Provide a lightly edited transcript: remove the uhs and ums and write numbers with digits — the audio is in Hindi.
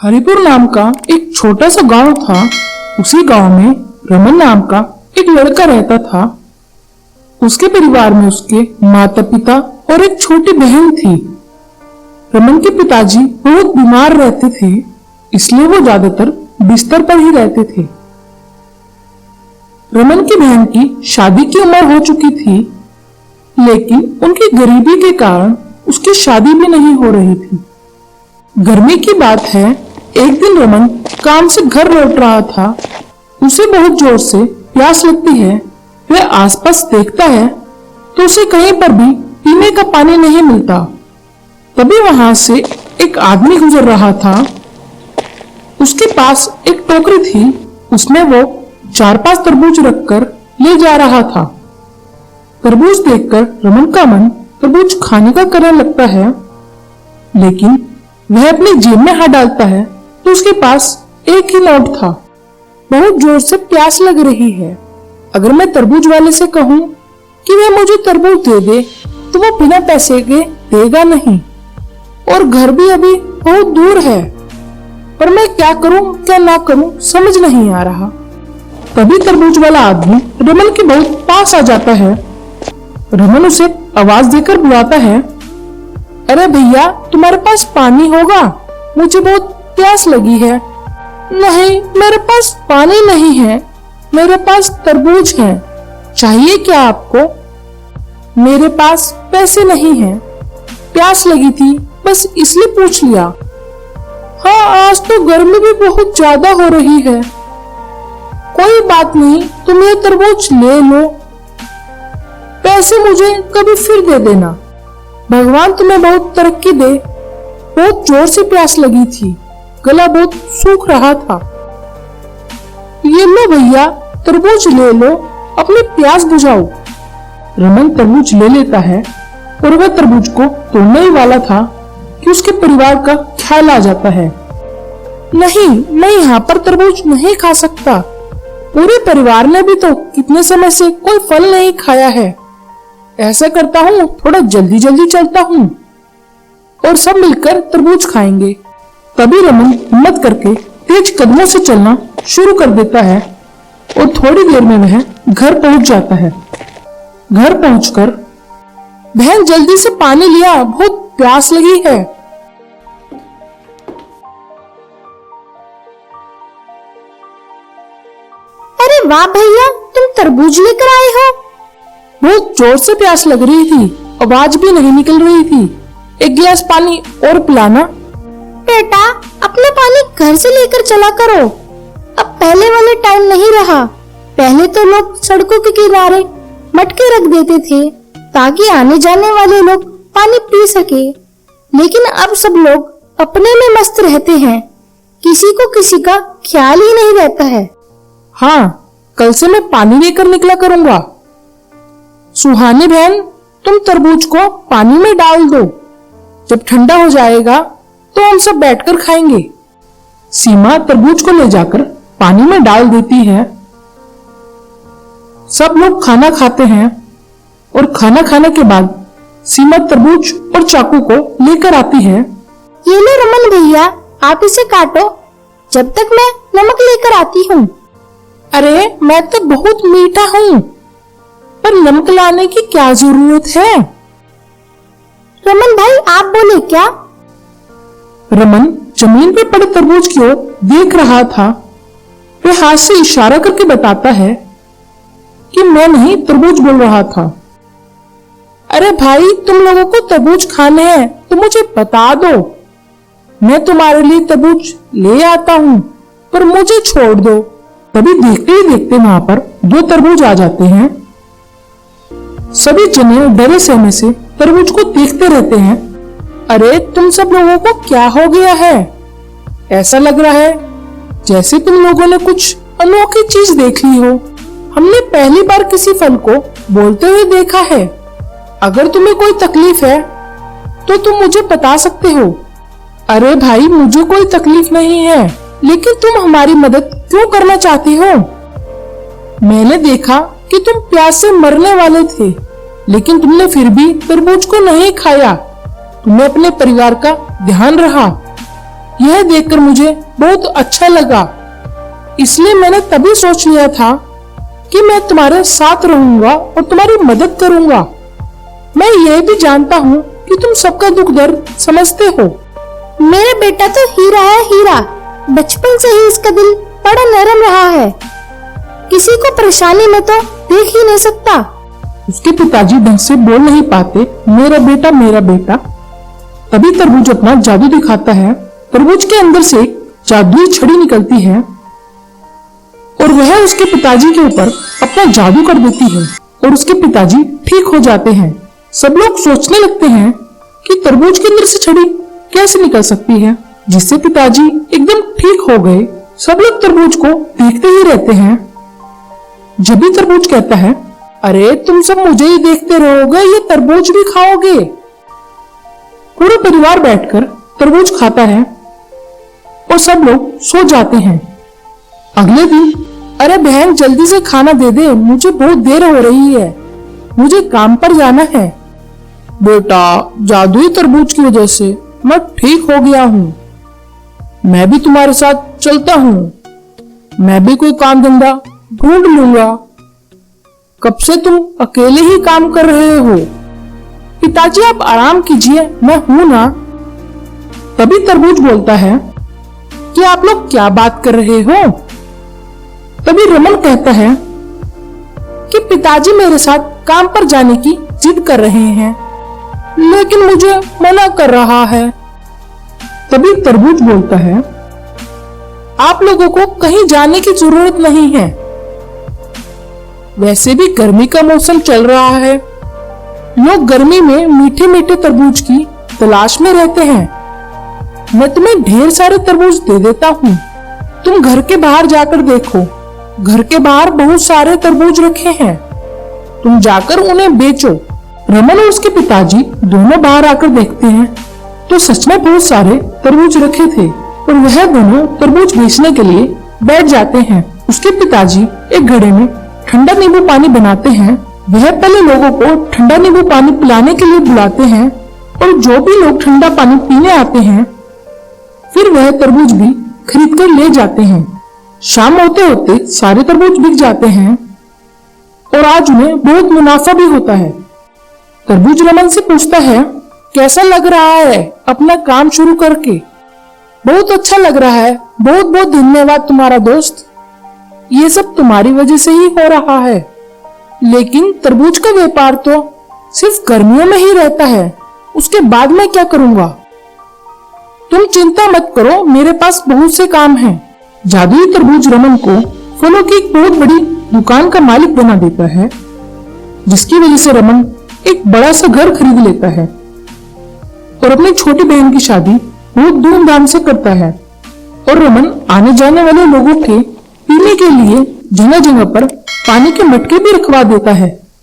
हरिपुर नाम का एक छोटा सा गांव था। उसी गांव में रमन नाम का एक लड़का रहता था। उसके परिवार में उसके माता पिता और एक छोटी बहन थी। रमन के पिताजी बहुत बीमार रहते थे, इसलिए वो ज्यादातर बिस्तर पर ही रहते थे। रमन की बहन की शादी की उम्र हो चुकी थी, लेकिन उनकी गरीबी के कारण उसकी शादी भी नहीं हो रही थी। गर्मी की बात है, एक दिन रमन काम से घर लौट रहा था। उसे बहुत जोर से प्यास लगती है। वह आसपास देखता है तो उसे कहीं पर भी पीने का पानी नहीं मिलता। तभी वहां से एक आदमी गुजर रहा था। उसके पास एक टोकरी थी, उसमें वो 4-5 तरबूज रखकर ले जा रहा था। तरबूज देखकर रमन का मन तरबूज खाने का करने लगता है, लेकिन वह अपनी जेब में हाथ डालता है तो उसके पास एक ही नोट था। बहुत जोर से प्यास लग रही है। अगर मैं तरबूज वाले से कहूँ कि वह मुझे तरबूज दे दे तो वो बिना पैसे के देगा नहीं, और घर भी अभी बहुत दूर है। पर मैं क्या करूं क्या ना करूं समझ नहीं आ रहा। तभी तरबूज वाला आदमी रमन के बहुत पास आ जाता है। रमन उसे आवाज देकर बुलाता है, अरे भैया, तुम्हारे पास पानी होगा? मुझे बहुत प्यास लगी है। नहीं, मेरे पास पानी नहीं है, मेरे पास तरबूज है। चाहिए क्या आपको? मेरे पास पैसे नहीं है, प्यास लगी थी बस इसलिए पूछ लिया। हाँ, आज तो गर्मी भी बहुत ज्यादा हो रही है। कोई बात नहीं, तुम ये तरबूज ले लो, पैसे मुझे कभी फिर दे देना। भगवान तुम्हें बहुत तरक्की दे। बहुत जोर से प्यास लगी थी, गला बहुत सूख रहा था। ये लो भैया, तरबूज ले लो, अपनी प्यास बुझाओ। रमन तरबूज ले लेता है और वह तरबूज को तोड़ने ही वाला था कि उसके परिवार का ख्याल आ जाता है। नहीं, मैं यहाँ पर तरबूज नहीं खा सकता। पूरे परिवार ने भी तो कितने समय से कोई फल नहीं खाया है। ऐसा करता हूँ, थोड़ा जल्दी जल्दी चलता हूँ और सब मिलकर तरबूज खाएंगे। तभी रमन हिम्मत करके तेज कदमों से चलना शुरू कर देता है और थोड़ी देर में वह घर पहुंच जाता है। घर पहुंचकर, बहन जल्दी से पानी लिया, बहुत प्यास लगी है। अरे वाह भैया, तुम तरबूज लेकर आए हो। बहुत जोर से प्यास लग रही थी, आवाज भी नहीं निकल रही थी। एक गिलास पानी और पिलाना। बेटा, अपना पानी घर से लेकर चला करो। अब पहले वाले टाइम नहीं रहा। पहले तो लोग सड़कों के किनारे मटके रख देते थे ताकि आने जाने वाले लोग पानी पी सके, लेकिन अब सब लोग अपने में मस्त रहते हैं। किसी को किसी का ख्याल ही नहीं रहता है। हाँ, कल से मैं पानी लेकर निकला करूंगा। सुहानी बहन, तुम तरबूज को पानी में डाल दो। जब ठंडा हो जाएगा तो हम सब बैठकर खाएंगे। सीमा तरबूज को ले जाकर पानी में डाल देती है। सब लोग खाना खाते हैं और खाना खाने के बाद सीमा तरबूज और चाकू को लेकर आती है। ये लो रमन भैया, आप इसे काटो जब तक मैं नमक लेकर आती हूँ। अरे, मैं तो बहुत मीठा हूँ, पर नमक लाने की क्या जरूरत है? रमन भाई, आप बोले क्या? रमन जमीन पर पड़े तरबूज की ओर देख रहा था। वह हाथ से इशारा करके बताता है कि मैं नहीं, तरबूज बोल रहा था। अरे भाई, तुम लोगों को तरबूज खाने हैं तो मुझे बता दो, मैं तुम्हारे लिए तरबूज ले आता हूँ, पर मुझे छोड़ दो। तभी देखते ही देखते वहां पर 2 तरबूज आ जाते हैं। सभी जने डरे सहमे से तरबूज को देखते रहते हैं। अरे, तुम सब लोगों को क्या हो गया है? ऐसा लग रहा है जैसे तुम लोगों ने कुछ अनोखी चीज देख ली हो। हमने पहली बार किसी फल को बोलते हुए देखा है। अगर तुम्हें कोई तकलीफ है तो तुम मुझे बता सकते हो। अरे भाई, मुझे कोई तकलीफ नहीं है, लेकिन तुम हमारी मदद क्यों करना चाहती हो? मैंने देखा कि तुम प्यास से मरने वाले थे, लेकिन तुमने फिर भी तरबूज को नहीं खाया। तुम्हें अपने परिवार का ध्यान रहा। यह देखकर मुझे बहुत अच्छा लगा, इसलिए मैंने तभी सोच लिया था कि मैं तुम्हारे साथ रहूंगा और तुम्हारी मदद करूंगा। मैं यह भी जानता हूँ कि तुम सबका दुख दर्द समझते हो। मेरा बेटा तो हीरा है, हीरा। बचपन से ही इसका दिल बड़ा नरम रहा है, किसी को परेशानी में तो देख ही नहीं सकता। उसके पिताजी ढंग से बोल नहीं पाते, मेरा बेटा मेरा बेटा। तभी तरबूज अपना जादू दिखाता है। तरबूज के अंदर से एक जादुई छड़ी निकलती है और वह उसके पिताजी के ऊपर अपना जादू कर देती है और उसके पिताजी ठीक हो जाते हैं। सब लोग सोचने लगते हैं कि तरबूज के अंदर से छड़ी कैसे निकल सकती है, जिससे पिताजी एकदम ठीक हो गए। सब लोग तरबूज को देखते ही रहते हैं। जब भी तरबूज कहता है, अरे तुम सब मुझे ही देखते रहोगे, ये तरबूज भी खाओगे। पूरा परिवार बैठकर तरबूज खाता है और सब लोग सो जाते हैं। अगले दिन, अरे बहन जल्दी से खाना दे दे, मुझे बहुत देर हो रही है, मुझे काम पर जाना है। बेटा, जादुई तरबूज की वजह से मैं ठीक हो गया हूँ, मैं भी तुम्हारे साथ चलता हूँ, मैं भी कोई काम धंधा ढूंढ लूंगा। कब से तुम अकेले ही काम कर रहे हो? पिताजी आप आराम कीजिए, मैं हूं ना। तभी तरबूज बोलता है कि आप लोग क्या बात कर रहे हो? तभी रमन कहता है कि पिताजी मेरे साथ काम पर जाने की जिद कर रहे हैं, लेकिन मुझे मना कर रहा है। तभी तरबूज बोलता है, आप लोगों को कहीं जाने की जरूरत नहीं है, वैसे भी गर्मी का मौसम चल रहा है, लोग गर्मी में मीठे मीठे तरबूज की तलाश में रहते हैं। मैं तुम्हें ढेर सारे तरबूज दे देता हूँ, तुम घर के बाहर जाकर देखो, घर के बाहर बहुत सारे तरबूज रखे हैं, तुम जाकर उन्हें बेचो। रमन और उसके पिताजी दोनों बाहर आकर देखते हैं तो सच में बहुत सारे तरबूज रखे थे और वह दोनों तरबूज बेचने के लिए बैठ जाते हैं। उसके पिताजी एक घड़े में ठंडा नींबू पानी बनाते हैं। वह पहले लोगों को ठंडा नींबू पानी पिलाने के लिए बुलाते हैं और जो भी लोग ठंडा पानी पीने आते हैं फिर वह तरबूज भी खरीद कर ले जाते हैं। शाम होते होते सारे तरबूज बिक जाते हैं और आज उन्हें बहुत मुनाफा भी होता है। तरबूज रमन से पूछता है, कैसा लग रहा है अपना काम शुरू करके? बहुत अच्छा लग रहा है, बहुत बहुत धन्यवाद तुम्हारा दोस्त, ये सब तुम्हारी वजह से ही हो रहा है। लेकिन तरबूज का व्यापार तो सिर्फ गर्मियों में ही रहता है, उसके बाद मैं क्या करूंगा? तुम चिंता मत करो, मेरे पास बहुत से काम हैं। जादुई तरबूज रमन को फलों की एक बहुत बड़ी दुकान का मालिक बना देता है, जिसकी वजह से रमन एक बड़ा सा घर खरीद लेता है और अपनी छोटी बहन की शादी बहुत धूमधाम से करता है। और रमन आने जाने वाले लोगों के पीने के लिए जगह जगह पर पानी के मटके भी रखवा देता है।